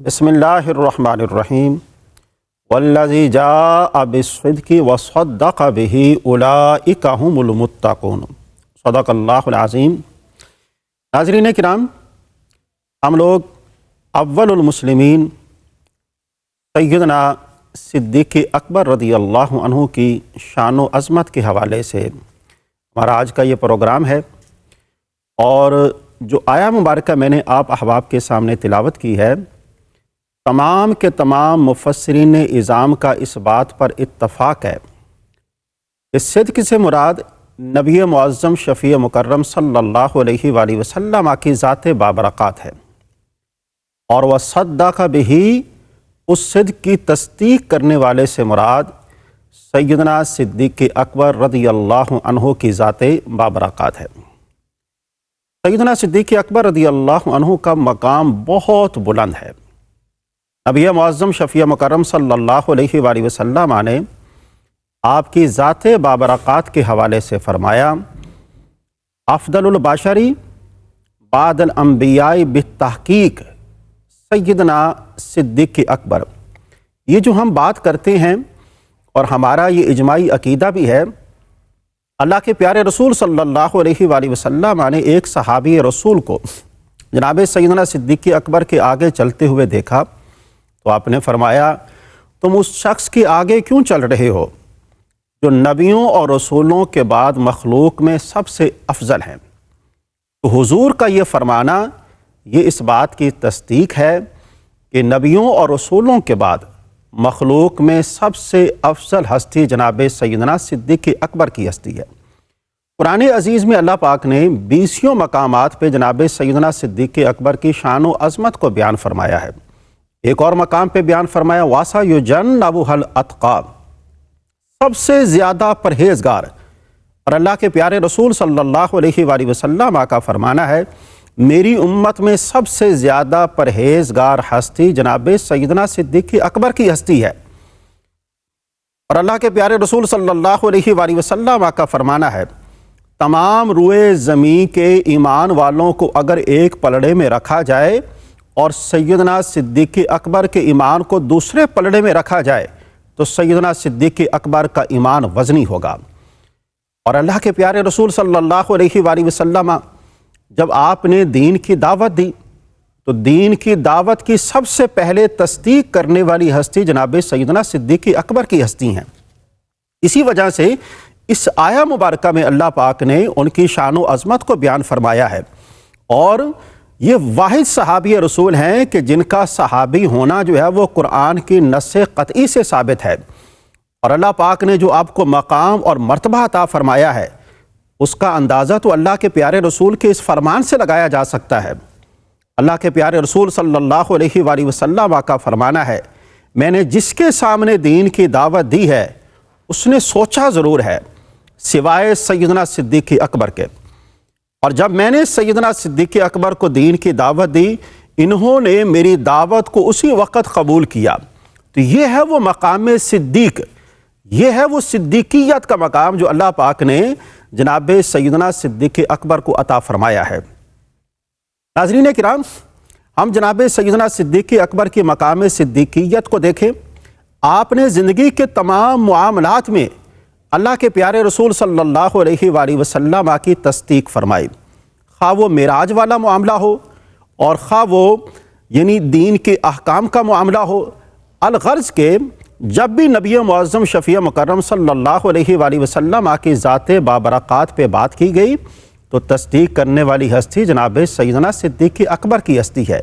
بسم اللہ الرحمن الرحیم والذی جاء بالصدق وصدق به اولئک هم المتقون صدق اللہ العظیم۔ ناظرین کرام، ہم لوگ اول المسلمین سیدنا صدیق اکبر رضی اللہ عنہ کی شان و عظمت کے حوالے سے ہمارا آج کا یہ پروگرام ہے، اور جو آیا مبارکہ میں نے آپ احباب کے سامنے تلاوت کی ہے، تمام کے تمام مفسرین اعظام کا اس بات پر اتفاق ہے کہ صدق سے مراد نبی معظم شفیع مکرم صلی اللہ علیہ وآلہ وسلم کی ذات بابرکات ہے، اور وصدق بہ، اس صدق کی تصدیق کرنے والے سے مراد سیدنا صدیق اکبر رضی اللہ عنہ کی ذات بابرکات ہے۔ سیدنا صدیق اکبر رضی اللہ عنہ کا مقام بہت بلند ہے۔ نبی معظم شفیع مکرم صلی اللہ علیہ وآلہ وسلم نے آپ کی ذات بابرکات کے حوالے سے فرمایا، افضل البشری بعد الانبیاء بالتحقیق سیدنا صدیق اکبر۔ یہ جو ہم بات کرتے ہیں اور ہمارا یہ اجماعی عقیدہ بھی ہے، اللہ کے پیارے رسول صلی اللہ علیہ وآلہ وسلم نے ایک صحابی رسول کو جناب سیدنا صدیق اکبر کے آگے چلتے ہوئے دیکھا تو آپ نے فرمایا، تم اس شخص کے آگے کیوں چل رہے ہو جو نبیوں اور رسولوں کے بعد مخلوق میں سب سے افضل ہیں؟ تو حضور کا یہ فرمانا یہ اس بات کی تصدیق ہے کہ نبیوں اور رسولوں کے بعد مخلوق میں سب سے افضل ہستی جناب سیدنا صدیق اکبر کی ہستی ہے۔ قرآن عزیز میں اللہ پاک نے 20 مقامات پہ جناب سیدنا صدیق اکبر کی شان و عظمت کو بیان فرمایا ہے۔ ایک اور مقام پہ بیان فرمایا، واسا یجنبھا الاتقی، سب سے زیادہ پرہیزگار۔ اور اللہ کے پیارے رسول صلی اللہ علیہ وآلہ وسلم کا فرمانا ہے، میری امت میں سب سے زیادہ پرہیزگار ہستی جناب سیدنا صدیق اکبر کی ہستی ہے۔ اور اللہ کے پیارے رسول صلی اللہ علیہ وآلہ وسلم کا فرمانا ہے، تمام روئے زمین کے ایمان والوں کو اگر ایک پلڑے میں رکھا جائے اور سیدنا صدیق اکبر کے ایمان کو دوسرے پلڑے میں رکھا جائے تو سیدنا صدیق اکبر کا ایمان وزنی ہوگا۔ اور اللہ کے پیارے رسول صلی اللہ علیہ وآلہ وسلم جب آپ نے دین کی دعوت دی تو دین کی دعوت کی سب سے پہلے تصدیق کرنے والی ہستی جناب سیدنا صدیق اکبر کی ہستی ہیں۔ اسی وجہ سے اس آیا مبارکہ میں اللہ پاک نے ان کی شان و عظمت کو بیان فرمایا ہے، اور یہ واحد صحابی رسول ہیں کہ جن کا صحابی ہونا جو ہے وہ قرآن کی نص قطعی سے ثابت ہے، اور اللہ پاک نے جو آپ کو مقام اور مرتبہ عطا فرمایا ہے اس کا اندازہ تو اللہ کے پیارے رسول کے اس فرمان سے لگایا جا سکتا ہے۔ اللہ کے پیارے رسول صلی اللہ علیہ وآلہ وسلم کا فرمانا ہے، میں نے جس کے سامنے دین کی دعوت دی ہے اس نے سوچا ضرور ہے سوائے سیدنا صدیق اکبر کے، اور جب میں نے سیدنا صدیق اکبر کو دین کی دعوت دی انہوں نے میری دعوت کو اسی وقت قبول کیا۔ تو یہ ہے وہ مقام صدیق، یہ ہے وہ صدیقیت کا مقام جو اللہ پاک نے جناب سیدنا صدیق اکبر کو عطا فرمایا ہے۔ ناظرین کرام، ہم جناب سیدنا صدیق اکبر کی مقام صدیقیت کو دیکھیں۔ آپ نے زندگی کے تمام معاملات میں اللہ کے پیارے رسول صلی اللہ علیہ وآلہ وسلم کی تصدیق فرمائی، خواہ وہ معراج والا معاملہ ہو اور خواہ وہ دین کے احکام کا معاملہ ہو۔ الغرض کہ جب بھی نبی معظم شفیع مکرم صلی اللہ علیہ وآلہ وسلم کی ذات بابرکات پہ بات کی گئی تو تصدیق کرنے والی ہستی جناب سیدنا صدیق اکبر کی ہستی ہے۔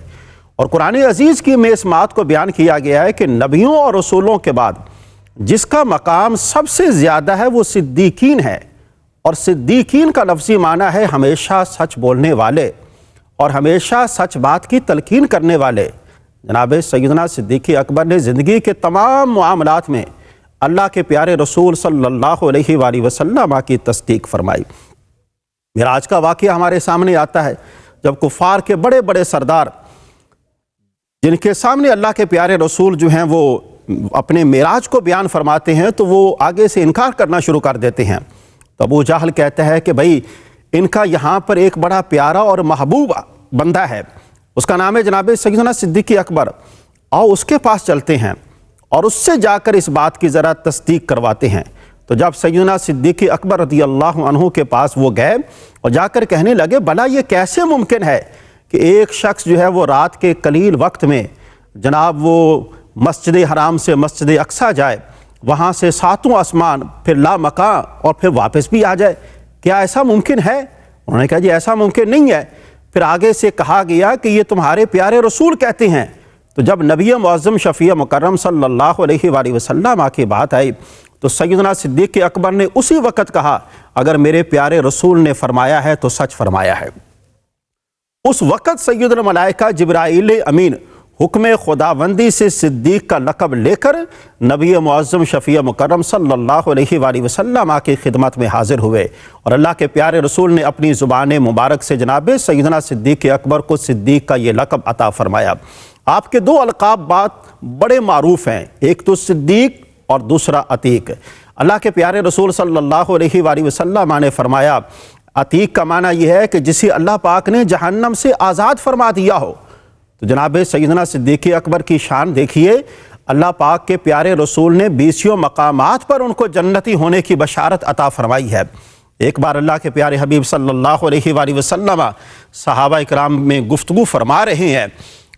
اور قرآن عزیز کی میں اس بات کو بیان کیا گیا ہے کہ نبیوں اور رسولوں کے بعد جس کا مقام سب سے زیادہ ہے وہ صدیقین ہے، اور صدیقین کا لفظی معنی ہے ہمیشہ سچ بولنے والے اور ہمیشہ سچ بات کی تلقین کرنے والے۔ جناب سیدنا صدیق اکبر نے زندگی کے تمام معاملات میں اللہ کے پیارے رسول صلی اللہ علیہ وآلہ وسلم کی تصدیق فرمائی۔ معراج کا واقعہ ہمارے سامنے آتا ہے جب کفار کے بڑے بڑے سردار جن کے سامنے اللہ کے پیارے رسول جو ہیں وہ اپنے معراج کو بیان فرماتے ہیں تو وہ آگے سے انکار کرنا شروع کر دیتے ہیں۔ تو ابو جہل کہتا ہے کہ بھائی ان کا یہاں پر ایک بڑا پیارا اور محبوب بندہ ہے، اس کا نام ہے جناب سیدنا صدیق اکبر، آؤ اس کے پاس چلتے ہیں اور اس سے جا کر اس بات کی ذرا تصدیق کرواتے ہیں۔ تو جب سیدنا صدیق اکبر رضی اللہ عنہ کے پاس وہ گئے اور جا کر کہنے لگے بھلا یہ کیسے ممکن ہے کہ ایک شخص جو ہے وہ رات کے قلیل وقت میں جناب وہ مسجد حرام سے مسجد اقصیٰ جائے، وہاں سے ساتوں آسمان پھر لامکاں اور پھر واپس بھی آ جائے، کیا ایسا ممکن ہے؟ انہوں نے کہا جی ایسا ممکن نہیں ہے۔ پھر آگے سے کہا گیا کہ یہ تمہارے پیارے رسول کہتے ہیں۔ تو جب نبی معظم شفیع مکرم صلی اللہ علیہ وآلہ وسلم کی بات آئی تو سیدنا صدیق اکبر نے اسی وقت کہا اگر میرے پیارے رسول نے فرمایا ہے تو سچ فرمایا ہے۔ اس وقت سید الملائکہ جبرائیل امین حکم خداوندی سے صدیق کا لقب لے کر نبی معظم شفیع مکرم صلی اللہ علیہ وآلہ وسلم کی خدمت میں حاضر ہوئے، اور اللہ کے پیارے رسول نے اپنی زبان مبارک سے جناب سیدنا صدیق اکبر کو صدیق کا یہ لقب عطا فرمایا۔ آپ کے دو القاب بڑے معروف ہیں، ایک تو صدیق اور دوسرا عتیق۔ اللہ کے پیارے رسول صلی اللہ علیہ وآلہ وسلم نے فرمایا عتیق کا معنی یہ ہے کہ جسے اللہ پاک نے جہنم سے آزاد فرما دیا ہو۔ تو جناب سیدنا صدیق اکبر کی شان دیکھیے، اللہ پاک کے پیارے رسول نے 20 مقامات پر ان کو جنتی ہونے کی بشارت عطا فرمائی ہے۔ ایک بار اللہ کے پیارے حبیب صلی اللہ علیہ وآلہ وسلم صحابہ اکرام میں گفتگو فرما رہے ہیں،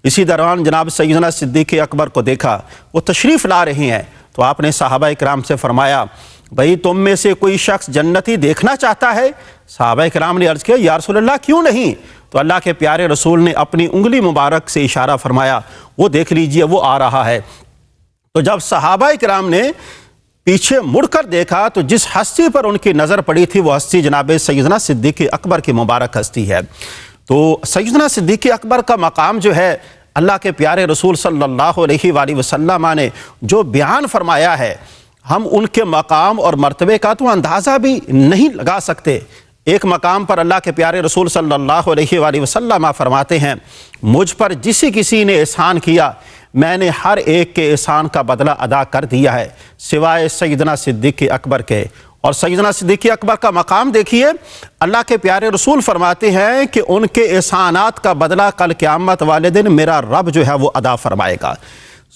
اسی دوران جناب سیدنا صدیق اکبر کو دیکھا وہ تشریف لا رہے ہیں، تو آپ نے صحابہ اکرام سے فرمایا بھئی تم میں سے کوئی شخص جنتی دیکھنا چاہتا ہے؟ صحابہ اکرام نے عرض کیا یا رسول اللہ کیوں نہیں؟ تو اللہ کے پیارے رسول نے اپنی انگلی مبارک سے اشارہ فرمایا وہ دیکھ لیجئے وہ آ رہا ہے۔ تو جب صحابہ اکرام نے پیچھے مڑ کر دیکھا تو جس ہستی پر ان کی نظر پڑی تھی وہ ہستی جناب سیدنا صدیق اکبر کی مبارک ہستی ہے۔ تو سیدنا صدیق اکبر کا مقام جو ہے اللہ کے پیارے رسول صلی اللہ علیہ وآلہ وسلم نے جو بیان فرمایا ہے، ہم ان کے مقام اور مرتبے کا تو اندازہ بھی نہیں لگا سکتے۔ ایک مقام پر اللہ کے پیارے رسول صلی اللہ علیہ وآلہ وسلم فرماتے ہیں مجھ پر کسی نے احسان کیا میں نے ہر ایک کے احسان کا بدلہ ادا کر دیا ہے سوائے سیدنا صدیق اکبر کے۔ اور سیدنا صدیق اکبر کا مقام دیکھیے، اللہ کے پیارے رسول فرماتے ہیں کہ ان کے احسانات کا بدلہ کل قیامت والے دن میرا رب جو ہے وہ ادا فرمائے گا۔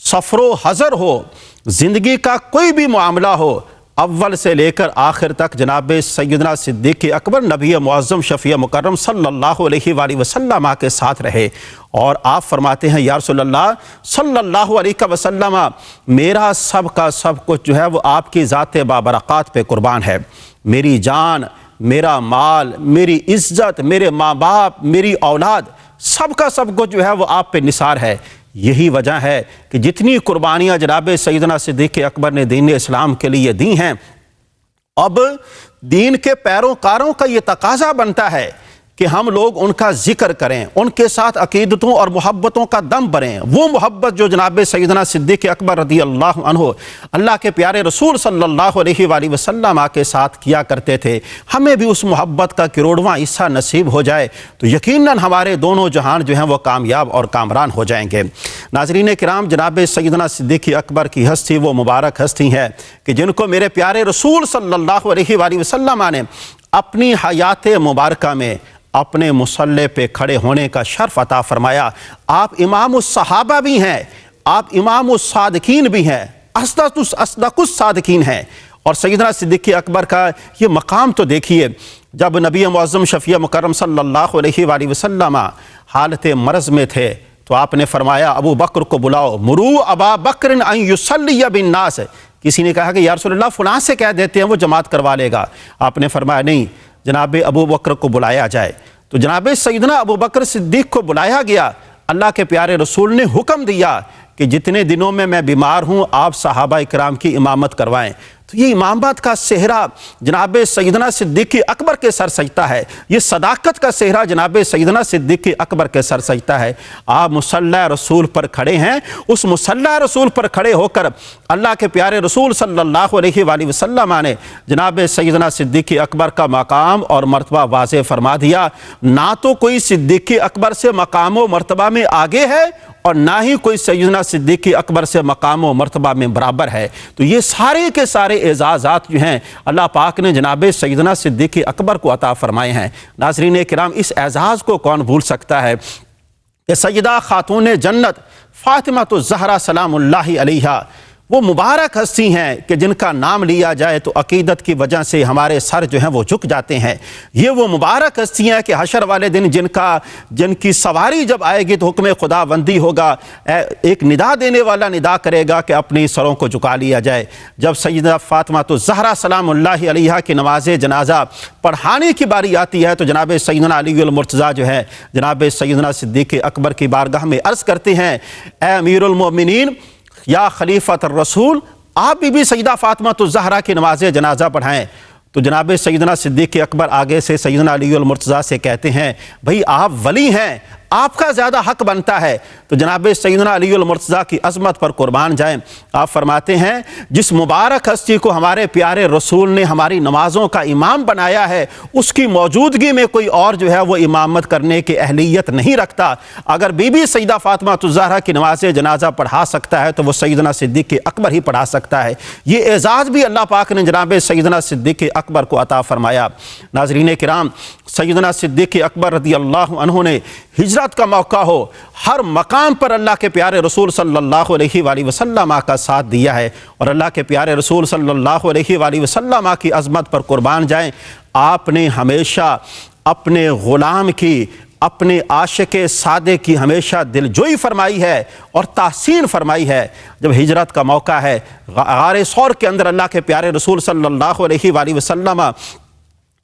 سفر و حضر ہو، زندگی کا کوئی بھی معاملہ ہو، اول سے لے کر آخر تک جناب سیدنا صدیق اکبر نبی معظم شفیع مکرم صلی اللہ علیہ وآلہ وسلم کے ساتھ رہے، اور آپ فرماتے ہیں یا رسول اللہ صلی اللہ علیہ وسلم میرا سب کا سب کچھ جو ہے وہ آپ کی ذات بابرکات پہ قربان ہے، میری جان، میرا مال، میری عزت، میرے ماں باپ، میری اولاد، سب کا سب کچھ جو ہے وہ آپ پہ نثار ہے۔ یہی وجہ ہے کہ جتنی قربانیاں جناب سیدنا صدیق اکبر نے دین اسلام کے لیے دی ہیں، اب دین کے پیروکاروں کا یہ تقاضا بنتا ہے کہ ہم لوگ ان کا ذکر کریں، ان کے ساتھ عقیدتوں اور محبتوں کا دم بھریں۔ وہ محبت جو جناب سیدنا صدیق اکبر رضی اللہ عنہ اللہ کے پیارے رسول صلی اللہ علیہ وآلہ وسلم کے ساتھ کیا کرتے تھے، ہمیں بھی اس محبت کا کروڑواں حصہ نصیب ہو جائے تو یقیناً ہمارے دونوں جہان جو ہیں وہ کامیاب اور کامران ہو جائیں گے۔ ناظرین کرام، جناب سیدنا صدیق اکبر کی ہستی وہ مبارک ہستی ہے کہ جن کو میرے پیارے رسول صلی اللہ علیہ وآلہ وسلم نے اپنی حیات مبارکہ میں اپنے مصلی پہ کھڑے ہونے کا شرف عطا فرمایا۔ آپ امام الصحابہ بھی ہیں، آپ امام الصادقین بھی ہیں، اصدق الصادقین ہیں۔ اور سیدنا صدیق اکبر کا یہ مقام تو دیکھیے، جب نبی معظم شفیع مکرم صلی اللہ علیہ وآلہ وسلم حالت مرض میں تھے تو آپ نے فرمایا ابو بکر کو بلاؤ، مرو ابا بکر ان یصلی بالناس۔ کسی نے کہا کہ یا رسول اللہ فلاں سے کہہ دیتے ہیں وہ جماعت کروا لے گا۔ آپ نے فرمایا نہیں، جناب ابو بکر کو بلایا جائے۔ تو جناب سیدنا ابو بکر صدیق کو بلایا گیا۔ اللہ کے پیارے رسول نے حکم دیا کہ جتنے دنوں میں بیمار ہوں آپ صحابہ اکرام کی امامت کروائیں۔ تو یہ امامت کا صحرا جناب سیدنا صدیق اکبر کے سر سجتا ہے، یہ صداقت کا صحرا جناب سیدنا صدیق اکبر کے سر سجتا ہے۔ آپ مصلی رسول پر کھڑے ہیں، اس مصلی رسول پر کھڑے ہو کر اللہ کے پیارے رسول صلی اللہ علیہ وآلہ وسلم نے جناب سیدنا صدیق اکبر کا مقام اور مرتبہ واضح فرما دیا۔ نہ تو کوئی صدیق اکبر سے مقام و مرتبہ میں آگے ہے اور نہ ہی کوئی سیدنا صدیق اکبر سے مقام و مرتبہ میں برابر ہے۔ تو یہ سارے کے سارے اعزازات جو ہیں اللہ پاک نے جناب سیدنا صدیق اکبر کو عطا فرمائے ہیں۔ ناظرین کرام، اس اعزاز کو کون بھول سکتا ہے کہ سیدہ خاتون جنت فاطمہ الزہرا سلام اللہ علیہا وہ مبارک ہستی ہیں کہ جن کا نام لیا جائے تو عقیدت کی وجہ سے ہمارے سر جو ہیں وہ جھک جاتے ہیں۔ یہ وہ مبارک ہستیاں کہ حشر والے دن جن کی سواری جب آئے گی تو حکم خدا بندی ہوگا، ایک ندا دینے والا ندا کرے گا کہ اپنی سروں کو جھکا لیا جائے۔ جب سیدہ فاطمہ الزہرا سلام اللہ علیہا کی نماز جنازہ پڑھانے کی باری آتی ہے تو جناب سیدنا علی المرتضیٰ جو ہے جناب سیدنا صدیق اکبر کی بارگاہ میں عرض کرتے ہیں، اے امیر المومنین یا خلیفۃ الرسول، آپ بھی سیدہ فاطمہ الزہرا کی نماز جنازہ پڑھائیں۔ تو جناب سیدنا صدیق اکبر آگے سے سیدنا علی المرتضیٰ سے کہتے ہیں، بھئی آپ ولی ہیں، آپ کا زیادہ حق بنتا ہے۔ تو جناب سیدنا علی المرتضیٰ کی عظمت پر قربان جائیں، آپ فرماتے ہیں جس مبارک ہستی کو ہمارے پیارے رسول نے ہماری نمازوں کا امام بنایا ہے، اس کی موجودگی میں کوئی اور جو ہے وہ امامت کرنے کی اہلیت نہیں رکھتا۔ اگر بی بی سیدہ فاطمہ الزہرا کی نماز جنازہ پڑھا سکتا ہے تو وہ سیدنا صدیق اکبر ہی پڑھا سکتا ہے۔ یہ اعزاز بھی اللہ پاک نے جناب سیدنا صدیق اکبر کو عطا فرمایا۔ ناظرین کرام، سیدنا صدیق اکبر رضی اللہ عنہ نے ہجرت کا موقع ہو ہر مقام پر اللہ کے پیارے رسول صلی اللہ علیہ وآلہ وسلم کا ساتھ دیا ہے، اور اللہ کے پیارے رسول صلی اللہ علیہ وآلہ وسلم کی عظمت پر قربان جائیں، آپ نے ہمیشہ اپنے غلام کی، اپنے عاشق سادے کی ہمیشہ دلجوئی فرمائی ہے اور تحسین فرمائی ہے۔ جب ہجرت کا موقع ہے، غار ثور کے اندر اللہ کے پیارے رسول صلی اللہ علیہ وآلہ وسلم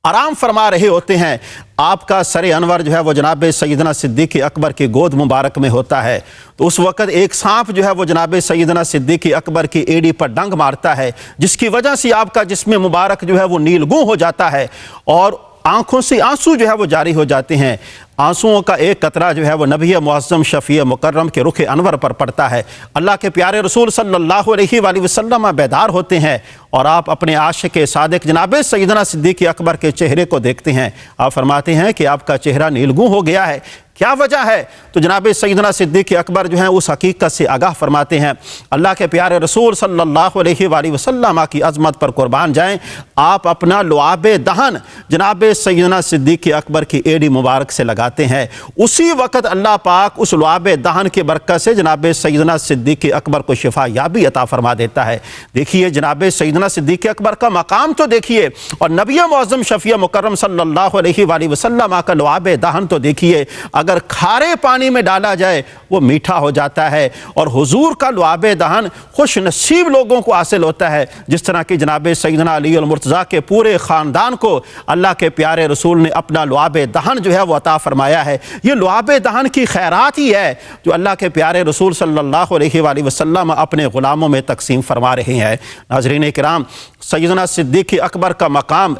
آرام فرما رہے ہوتے ہیں، آپ کا سر انور جو ہے وہ جناب سیدنا صدیق اکبر کی گود مبارک میں ہوتا ہے۔ تو اس وقت ایک سانپ جو ہے وہ جناب سیدنا صدیق اکبر کی ایڑی پر ڈنگ مارتا ہے، جس کی وجہ سے آپ کا جسم مبارک جو ہے وہ نیلگوں ہو جاتا ہے اور آنکھوں سے آنسو جو ہے وہ جاری ہو جاتے ہیں۔ آنسوؤں کا ایک قطرہ جو ہے وہ نبی معظم شفیع مکرم کے رخ انور پر پڑتا ہے۔ اللہ کے پیارے رسول صلی اللہ علیہ وآلہ وسلم بیدار ہوتے ہیں اور آپ اپنے عاشق صادق جناب سیدنا صدیق اکبر کے چہرے کو دیکھتے ہیں۔ آپ فرماتے ہیں کہ آپ کا چہرہ نیلگوں ہو گیا ہے، کیا وجہ ہے؟ تو جناب سیدنا صدیق اکبر جو ہیں اس حقیقت سے آگاہ فرماتے ہیں، اللہ کے پیارے رسول صلی اللہ علیہ وآلہ وسلم کی عظمت پر قربان جائیں، آپ اپنا لعاب دہن جناب سیدنا صدیق اکبر کی ایڑی مبارک سے لگاتے ہیں۔ اسی وقت اللہ پاک اس لعاب دہن کی برکت سے جناب سیدنا صدیق اکبر کو شفا یابی عطا فرما دیتا ہے۔ دیکھیے جناب سیدنا صدیق اکبر کا مقام تو دیکھیے، اور نبی معظم شفیع مکرم صلی اللہ علیہ وآلہ وسلم کا لعاب دہن تو دیکھیے، اگر کھارے پانی میں ڈالا جائے وہ میٹھا ہو جاتا ہے، اور حضور کا لعاب دہن خوش نصیب لوگوں کو حاصل ہوتا ہے، جس طرح کہ جناب سیدنا علی المرتضیٰ کے پورے خاندان کو اللہ کے پیارے رسول نے اپنا لعاب دہن جو ہے وہ عطا فرمایا ہے۔ یہ لعاب دہن کی خیرات ہی ہے جو اللہ کے پیارے رسول صلی اللہ علیہ وآلہ وسلم اپنے غلاموں میں تقسیم فرما رہے ہیں۔ ناظرین کرام، سیدنا صدیق اکبر کا مقام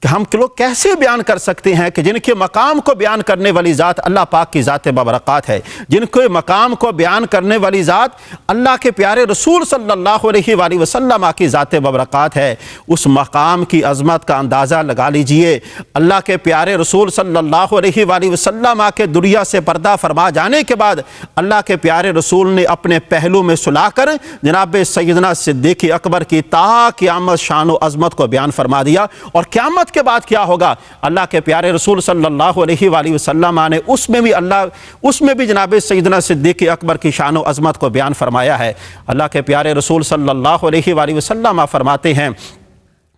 کہ ہم لوگ کیسے بیان کر سکتے ہیں کہ جن کے مقام کو بیان کرنے والی ذات اللہ پاک کی ذات بابرکات ہے، جن کے مقام کو بیان کرنے والی ذات اللہ کے پیارے رسول صلی اللہ علیہ وآلہ وسلم کی ذات بابرکات ہے۔ اس مقام کی عظمت کا اندازہ لگا لیجئے، اللہ کے پیارے رسول صلی اللہ علیہ وآلہ وسلم کے دنیا سے پردہ فرما جانے کے بعد اللہ کے پیارے رسول نے اپنے پہلو میں سلا کر جناب سیدنا صدیق اکبر کی تا قیامت شان و عظمت کو بیان فرما دیا، اور قیامت کے بعد کیا ہوگا اللہ کے پیارے رسول صلی اللہ علیہ وآلہ وسلم نے اس میں بھی جناب سیدنا صدیق اکبر کی شان و عظمت کو بیان فرمایا ہے۔ اللہ کے پیارے رسول صلی اللہ علیہ وآلہ وسلم فرماتے ہیں،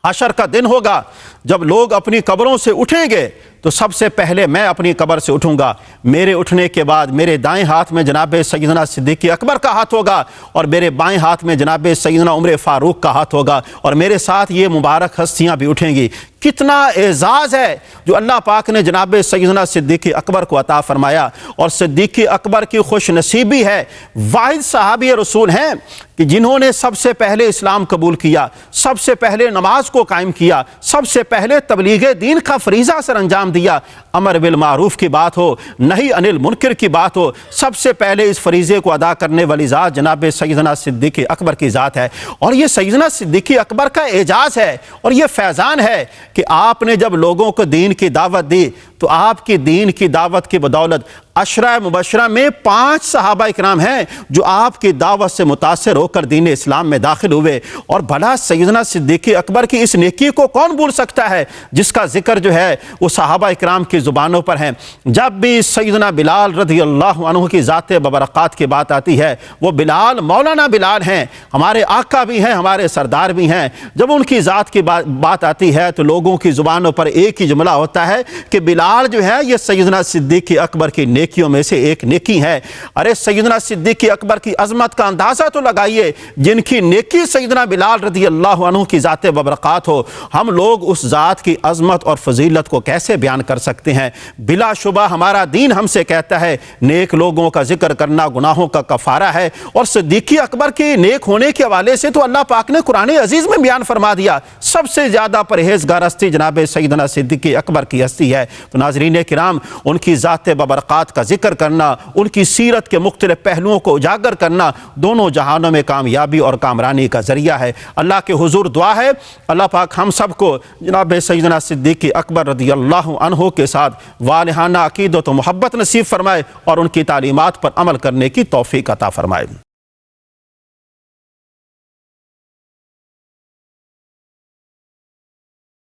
حشر کا دن ہوگا جب لوگ اپنی قبروں سے اٹھیں گے تو سب سے پہلے میں اپنی قبر سے اٹھوں گا، میرے اٹھنے کے بعد میرے دائیں ہاتھ میں جناب سیدنا صدیق اکبر کا ہاتھ ہوگا، اور میرے بائیں ہاتھ میں جناب سیدنا عمر فاروق کا ہاتھ ہوگا، اور میرے ساتھ یہ مبارک ہستیاں بھی اٹھیں گی۔ کتنا اعزاز ہے جو اللہ پاک نے جناب سیدنا صدیق اکبر کو عطا فرمایا، اور صدیق اکبر کی خوش نصیبی ہے، واحد صحابی رسول ہیں کہ جنہوں نے سب سے پہلے اسلام قبول کیا، سب سے پہلے نماز کو قائم کیا، سب سے پہلے تبلیغ دین کا فریضہ سر انجام دیا۔ امر بالمعروف کی بات ہو، نہی عن المنکر کی بات ہو، سب سے پہلے اس فریضے کو ادا کرنے والی ذات جناب سیدنا صدیق اکبر کی ذات ہے، اور یہ سیدنا صدیق اکبر کا اعجاز ہے اور یہ فیضان ہے کہ آپ نے جب لوگوں کو دین کی دعوت دی تو آپ کی دین کی دعوت کی بدولت عشرہ مبشرہ میں 5 صحابہ اکرام ہیں جو آپ کی دعوت سے متاثر ہو کر دین اسلام میں داخل ہوئے، اور بھلا سیدنا صدیق اکبر کی اس نیکی کو کون بھول سکتا ہے جس کا ذکر جو ہے وہ صحابہ اکرام کی زبانوں پر ہے۔ جب بھی سیدنا بلال رضی اللہ عنہ کی ذات ببرکات کی بات آتی ہے، وہ بلال مولانا بلال ہیں، ہمارے آقا بھی ہیں، ہمارے سردار بھی ہیں۔ جب ان کی ذات کی بات آتی ہے تو لوگوں کی زبانوں پر ایک ہی جملہ ہوتا ہے کہ بلال جو ہے یہ سیدنا صدیق اکبر کی نیکیوں میں سے ایک نیکی ہے۔ ارے سیدنا صدیق اکبر کی عظمت کا اندازہ تو لگائیے، جن کی نیکی سیدنا بلال رضی اللہ عنہ کی ذات ببرکات ہو، ہم لوگ اس ذات کی عظمت اور فضیلت کو کیسے بیان کر سکتے ہیں؟ بلا شبہ ہمارا دین ہم سے کہتا ہے نیک لوگوں کا ذکر کرنا گناہوں کا کفارہ ہے، اور صدیق اکبر کے نیک ہونے کے حوالے سے تو اللہ پاک نے قرآن عزیز میں بیان فرما دیا، سب سے زیادہ پرہیزگار ہستی جناب سیدنا صدیق اکبر کی ہستی ہے۔ تو ناظرین کرام، ان کی ذات ببرکات کا ذکر کرنا، ان کی سیرت کے مختلف پہلوؤں کو اجاگر کرنا دونوں جہانوں میں کامیابی اور کامرانی کا ذریعہ ہے۔ اللہ کے حضور دعا ہے اللہ پاک ہم سب کو جناب سیدنا صدیق اکبر رضی اللہ عنہ کے ساتھ والہانہ عقیدت و محبت نصیب فرمائے اور ان کی تعلیمات پر عمل کرنے کی توفیق عطا فرمائے۔